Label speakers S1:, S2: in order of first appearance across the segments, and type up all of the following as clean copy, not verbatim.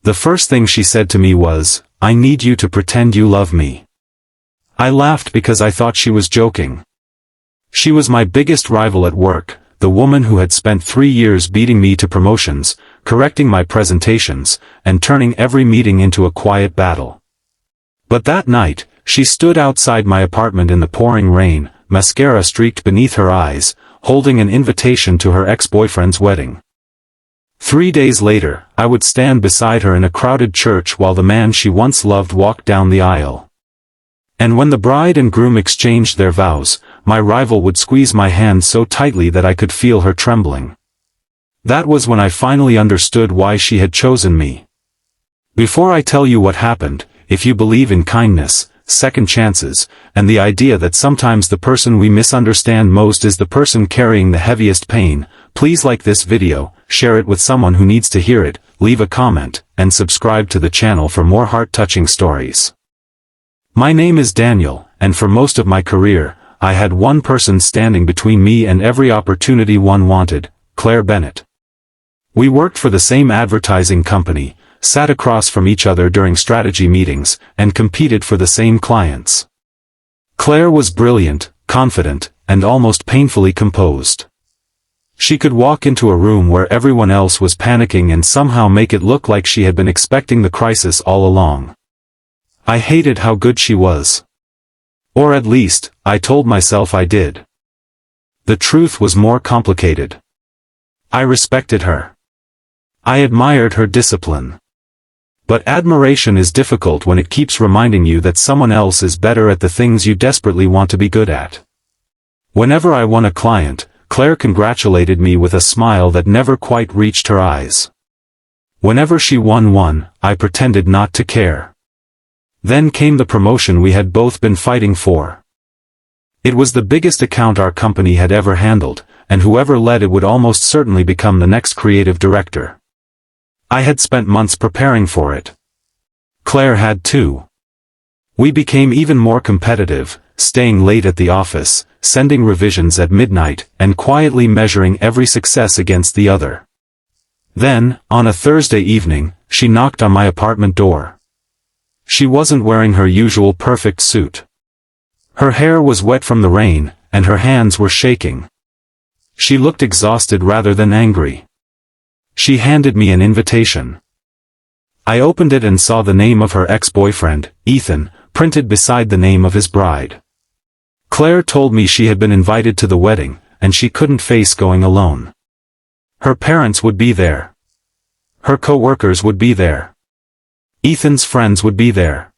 S1: The first thing she said to me was, "I need you to pretend you love me." I laughed because I thought she was joking. She was my biggest rival at work, the woman who had spent 3 years beating me to promotions, correcting my presentations, and turning every meeting into a quiet battle. But that night, she stood outside my apartment in the pouring rain, mascara streaked beneath her eyes, holding an invitation to her ex-boyfriend's wedding. 3 days later, I would stand beside her in a crowded church while the man she once loved walked down the aisle. And when the bride and groom exchanged their vows, my rival would squeeze my hand so tightly that I could feel her trembling. That was when I finally understood why she had chosen me. Before I tell you what happened, if you believe in kindness, second chances, and the idea that sometimes the person we misunderstand most is the person carrying the heaviest pain, please like this video, share it with someone who needs to hear it, leave a comment, and subscribe to the channel for more heart-touching stories. My name is Daniel, and for most of my career, I had one person standing between me and every opportunity one wanted, Claire Bennett. We worked for the same advertising company, sat across from each other during strategy meetings, and competed for the same clients. Claire was brilliant, confident, and almost painfully composed. She could walk into a room where everyone else was panicking and somehow make it look like she had been expecting the crisis all along. I hated how good she was. Or at least, I told myself I did. The truth was more complicated. I respected her. I admired her discipline. But admiration is difficult when it keeps reminding you that someone else is better at the things you desperately want to be good at. Whenever I won a client, Claire congratulated me with a smile that never quite reached her eyes. Whenever she won one, I pretended not to care. Then came the promotion we had both been fighting for. It was the biggest account our company had ever handled, and whoever led it would almost certainly become the next creative director. I had spent months preparing for it. Claire had too. We became even more competitive, staying late at the office, sending revisions at midnight, and quietly measuring every success against the other. Then, on a Thursday evening, she knocked on my apartment door. She wasn't wearing her usual perfect suit. Her hair was wet from the rain, and her hands were shaking. She looked exhausted rather than angry. She handed me an invitation. I opened it and saw the name of her ex-boyfriend, Ethan, printed beside the name of his bride. Claire told me she had been invited to the wedding, and she couldn't face going alone. Her parents would be there. Her co-workers would be there. Ethan's friends would be there.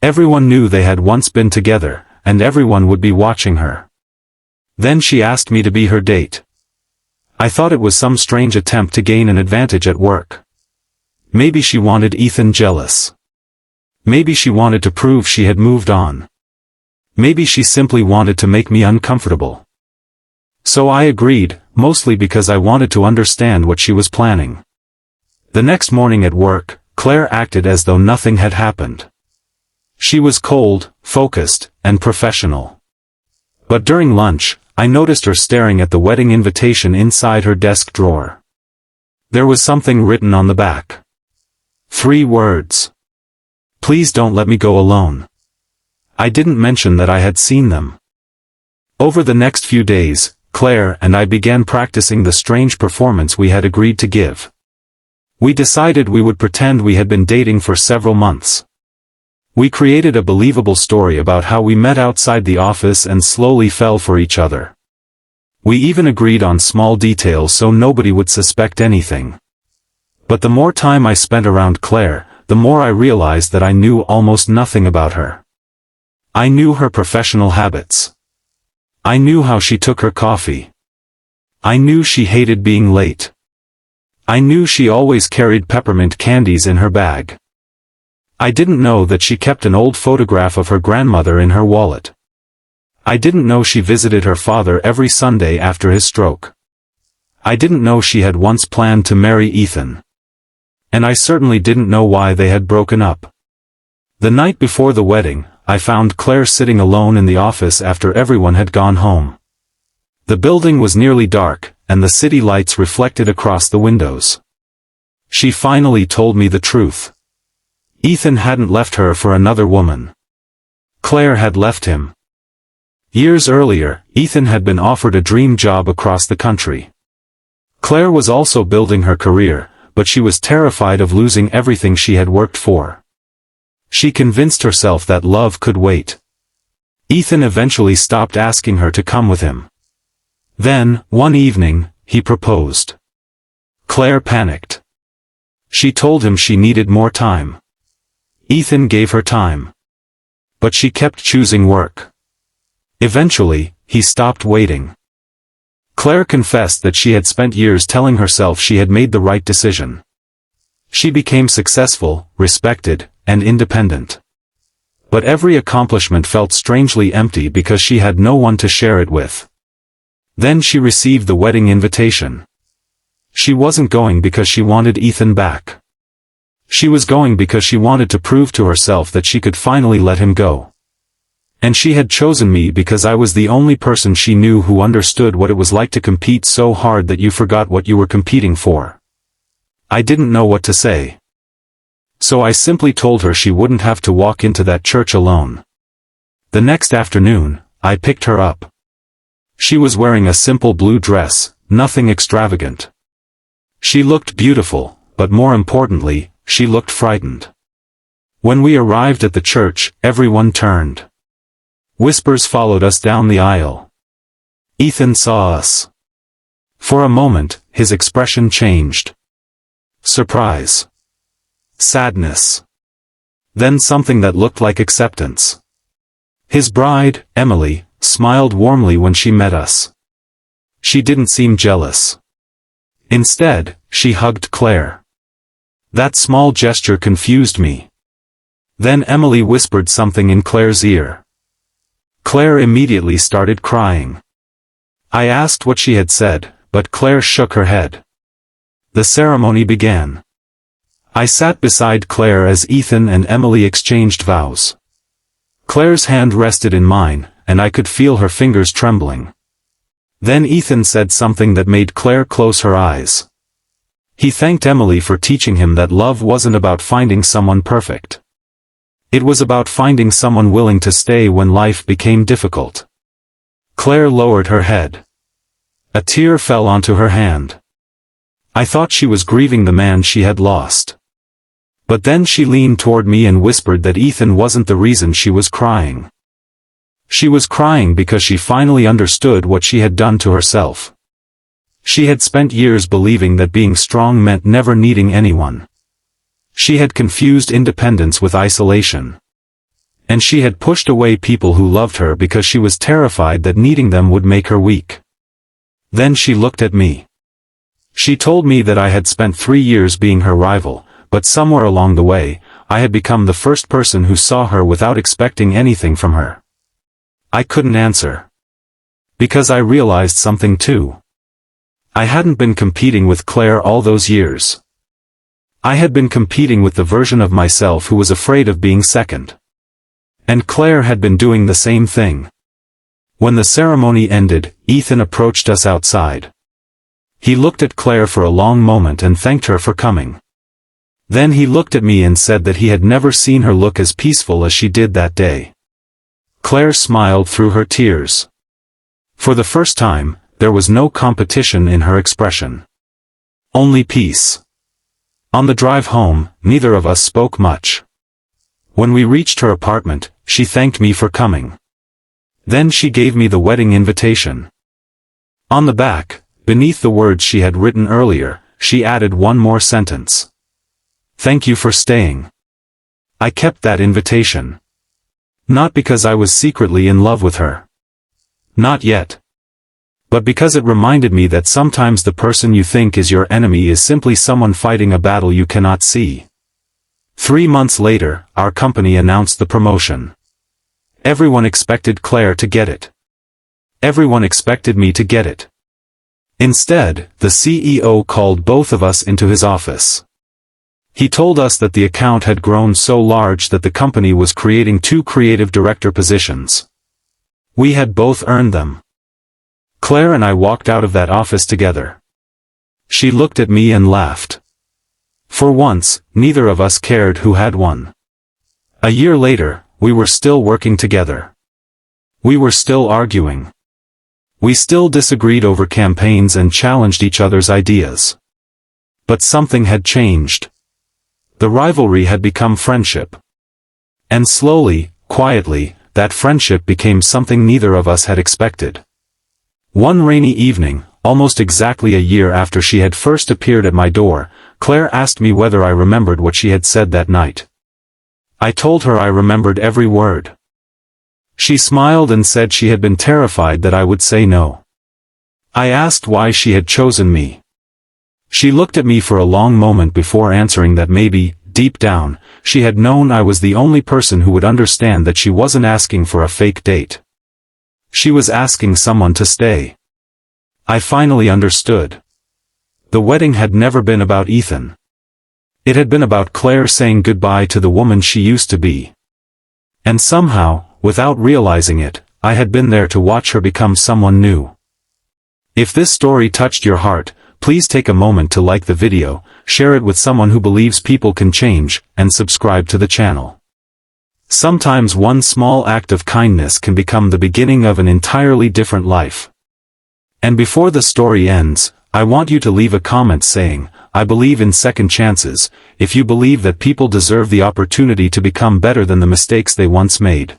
S1: Everyone knew they had once been together, and everyone would be watching her. Then she asked me to be her date. I thought it was some strange attempt to gain an advantage at work. Maybe she wanted Ethan jealous. Maybe she wanted to prove she had moved on. Maybe she simply wanted to make me uncomfortable. So I agreed, mostly because I wanted to understand what she was planning. The next morning at work, Claire acted as though nothing had happened. She was cold, focused, and professional. But during lunch, I noticed her staring at the wedding invitation inside her desk drawer. There was something written on the back. 3 words. Please don't let me go alone. I didn't mention that I had seen them. Over the next few days, Claire and I began practicing the strange performance we had agreed to give. We decided we would pretend we had been dating for several months. We created a believable story about how we met outside the office and slowly fell for each other. We even agreed on small details so nobody would suspect anything. But the more time I spent around Claire, the more I realized that I knew almost nothing about her. I knew her professional habits. I knew how she took her coffee. I knew she hated being late. I knew she always carried peppermint candies in her bag. I didn't know that she kept an old photograph of her grandmother in her wallet. I didn't know she visited her father every Sunday after his stroke. I didn't know she had once planned to marry Ethan. And I certainly didn't know why they had broken up. The night before the wedding, I found Claire sitting alone in the office after everyone had gone home. The building was nearly dark, and the city lights reflected across the windows. She finally told me the truth. Ethan hadn't left her for another woman. Claire had left him. Years earlier, Ethan had been offered a dream job across the country. Claire was also building her career, but she was terrified of losing everything she had worked for. She convinced herself that love could wait. Ethan eventually stopped asking her to come with him. Then, one evening, he proposed. Claire panicked. She told him she needed more time. Ethan gave her time. But she kept choosing work. Eventually, he stopped waiting. Claire confessed that she had spent years telling herself she had made the right decision. She became successful, respected, and independent. But every accomplishment felt strangely empty because she had no one to share it with. Then she received the wedding invitation. She wasn't going because she wanted Ethan back. She was going because she wanted to prove to herself that she could finally let him go. And she had chosen me because I was the only person she knew who understood what it was like to compete so hard that you forgot what you were competing for. I didn't know what to say. So I simply told her she wouldn't have to walk into that church alone. The next afternoon, I picked her up. She was wearing a simple blue dress, nothing extravagant. She looked beautiful, but more importantly, she looked frightened. When we arrived at the church, everyone turned. Whispers followed us down the aisle. Ethan saw us. For a moment, his expression changed. Surprise. Sadness. Then something that looked like acceptance. His bride, Emily, smiled warmly when she met us. She didn't seem jealous. Instead, she hugged Claire. That small gesture confused me. Then Emily whispered something in Claire's ear. Claire immediately started crying. I asked what she had said, but Claire shook her head. The ceremony began. I sat beside Claire as Ethan and Emily exchanged vows. Claire's hand rested in mine, and I could feel her fingers trembling. Then Ethan said something that made Claire close her eyes. He thanked Emily for teaching him that love wasn't about finding someone perfect. It was about finding someone willing to stay when life became difficult. Claire lowered her head. A tear fell onto her hand. I thought she was grieving the man she had lost. But then she leaned toward me and whispered that Ethan wasn't the reason she was crying. She was crying because she finally understood what she had done to herself. She had spent years believing that being strong meant never needing anyone. She had confused independence with isolation. And she had pushed away people who loved her because she was terrified that needing them would make her weak. Then she looked at me. She told me that I had spent 3 years being her rival, but somewhere along the way, I had become the first person who saw her without expecting anything from her. I couldn't answer. Because I realized something too. I hadn't been competing with Claire all those years. I had been competing with the version of myself who was afraid of being second. And Claire had been doing the same thing. When the ceremony ended, Ethan approached us outside. He looked at Claire for a long moment and thanked her for coming. Then he looked at me and said that he had never seen her look as peaceful as she did that day. Claire smiled through her tears. For the first time, there was no competition in her expression. Only peace. On the drive home, neither of us spoke much. When we reached her apartment, she thanked me for coming. Then she gave me the wedding invitation. On the back, beneath the words she had written earlier, she added one more sentence. Thank you for staying. I kept that invitation. Not because I was secretly in love with her. Not yet. But because it reminded me that sometimes the person you think is your enemy is simply someone fighting a battle you cannot see. 3 months later, our company announced the promotion. Everyone expected Claire to get it. Everyone expected me to get it. Instead, the CEO called both of us into his office. He told us that the account had grown so large that the company was creating 2 creative director positions. We had both earned them. Claire and I walked out of that office together. She looked at me and laughed. For once, neither of us cared who had won. A year later, we were still working together. We were still arguing. We still disagreed over campaigns and challenged each other's ideas. But something had changed. The rivalry had become friendship. And slowly, quietly, that friendship became something neither of us had expected. One rainy evening, almost exactly a year after she had first appeared at my door, Claire asked me whether I remembered what she had said that night. I told her I remembered every word. She smiled and said she had been terrified that I would say no. I asked why she had chosen me. She looked at me for a long moment before answering that maybe, deep down, she had known I was the only person who would understand that she wasn't asking for a fake date. She was asking someone to stay. I finally understood. The wedding had never been about Ethan. It had been about Claire saying goodbye to the woman she used to be. And somehow, without realizing it, I had been there to watch her become someone new. If this story touched your heart, please take a moment to like the video, share it with someone who believes people can change, and subscribe to the channel. Sometimes one small act of kindness can become the beginning of an entirely different life. And before the story ends, I want you to leave a comment saying, I believe in second chances, if you believe that people deserve the opportunity to become better than the mistakes they once made.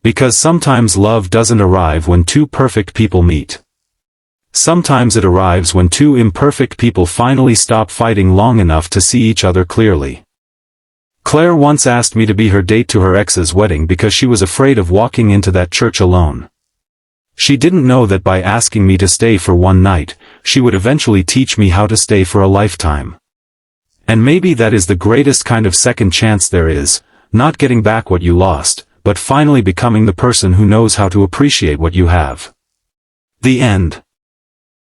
S1: Because sometimes love doesn't arrive when two perfect people meet. Sometimes it arrives when two imperfect people finally stop fighting long enough to see each other clearly. Claire once asked me to be her date to her ex's wedding because she was afraid of walking into that church alone. She didn't know that by asking me to stay for one night, she would eventually teach me how to stay for a lifetime. And maybe that is the greatest kind of second chance there is, not getting back what you lost, but finally becoming the person who knows how to appreciate what you have. The end.